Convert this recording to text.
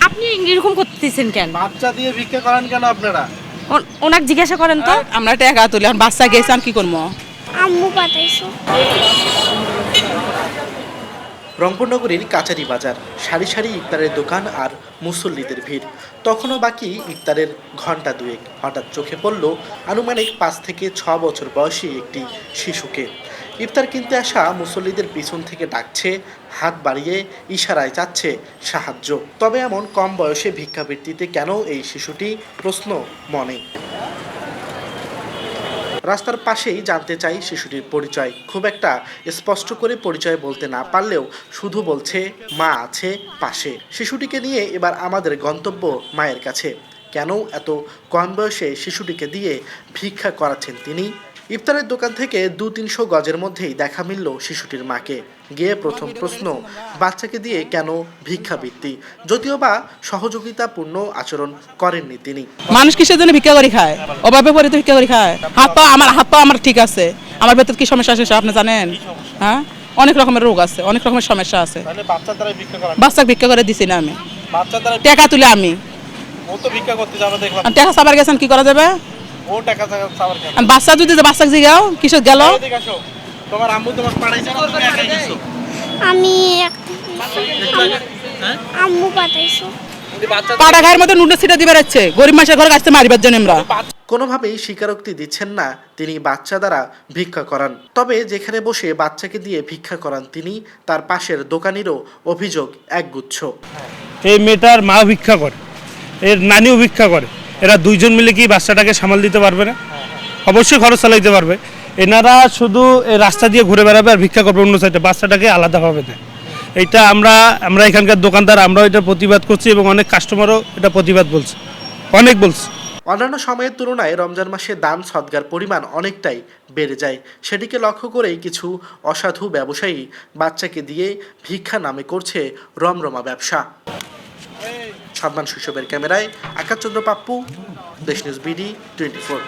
আপনি এরকম করতেছেন কেন? বাচ্চা দিয়ে ভিক্ষা করেন কেন আপনারা? ওনাকে জিজ্ঞাসা করেন তো। আমরা টাকা তুলি, এখন বাচ্চা গেছে আমি কি করবো? আম্মু পাঠাইছো। রংপুর নগরীর কাচারি বাজার, সারি সারি ইফতারের দোকান আর মুসল্লিদের ভিড়। তখনও বাকি ইফতারের ঘন্টা দুয়েক। হঠাৎ চোখে পড়ল আনুমানিক 5 থেকে 6 বছর বয়সী একটি শিশুকে। ইফতার কিনতে আসা মুসল্লিদের পিছন থেকে ডাকছে, হাত বাড়িয়ে ইশারায় চাচ্ছে সাহায্য। তবে এমন কম বয়সে ভিক্ষাবৃত্তিতে কেন এই শিশুটি, প্রশ্ন মনে। রাস্তার পাশেই জানতে চাই শিশুটির পরিচয়। খুব একটা স্পষ্ট করে পরিচয় বলতে না পারলেও শুধু বলছে মা আছে পাশে। শিশুটিকে নিয়ে এবার আমাদের গন্তব্য মায়ের কাছে। কেন এত কম বয়সে শিশুটিকে দিয়ে ভিক্ষা করাচ্ছেন তিনি? ইফতারের দোকান থেকে 200-300 গজের মধ্যেই দেখা মিলল শিশুটির মাকে। গিয়ে প্রথম প্রশ্ন, বাচ্চাকে দিয়ে কেন ভিক্ষাবৃত্তি? যদিও বা সহযোগিতাপূর্ণ আচরণ করেননি তিনি। মানুষ কিসের জন্য ভিক্ষা করে খায়? অভাবে পরে তো ভিক্ষা করে খায়। হাত পা আমার ঠিক আছে, আমার ভেতর কি সমস্যা আছে আপনি জানেন? হ্যাঁ, অনেক রকমের রোগ আছে, অনেক রকমের সমস্যা আছে। বাচ্চা ভিক্ষা করে দিছি না আমি, টাকা তুলে আমি। টাকা সাবার গেছেন, কি করা যাবে? বাচ্চা যদি বাচ্চা জিগাও কিসের গেল? আমি আম্মু পাঠাইছো। পাটা গায়ের মধ্যে নুডলস ছিটা দিবে রাখছে, গরিব মানুষের ঘরে কাছে মারিবার জন্য আমরা। কোনোভাবেই স্বীকারোক্তি দিচ্ছেন না তিনি বাচ্চা দ্বারা ভিক্ষা করান। তবে যেখানে বসে বাচ্চাকে দিয়ে ভিক্ষা করান তিনি, তার পাশের দোকানিরও অভিযোগ একগুচ্ছ। এই মেয়েটার মা ভিক্ষা করে, এর নানিও ভিক্ষা করে, এরা দুইজন মিলে কি বাচ্চাটাকে সামাল দিতে পারবে না? অবশ্যই খরচ চালাইতে পারবে। এনারা শুধু এই রাস্তা দিয়ে ঘুরে বেড়াবে আর ভিক্ষা করবে অন্য সাইডে, বাচ্চাটাকে আলাদাভাবে দেয়। এইটা আমরা এখানকার দোকানদার, আমরাও এটা প্রতিবাদ করছি এবং অনেক কাস্টমারও এটা প্রতিবাদ বলছে, অনেক বলছে। অন্যান্য সময়ের তুলনায় রমজান মাসে দান সদগার পরিমাণ অনেকটাই বেড়ে যায়। সেটিকে লক্ষ্য করেই কিছু অসাধু ব্যবসায়ী বাচ্চাকে দিয়ে ভিক্ষা নামে করছে রমরমা ব্যবসা। সাদমান শৈশবের ক্যামেরায় আকাশ চন্দ্র পাপ্পু, দেশ নিউজ বিডি 24।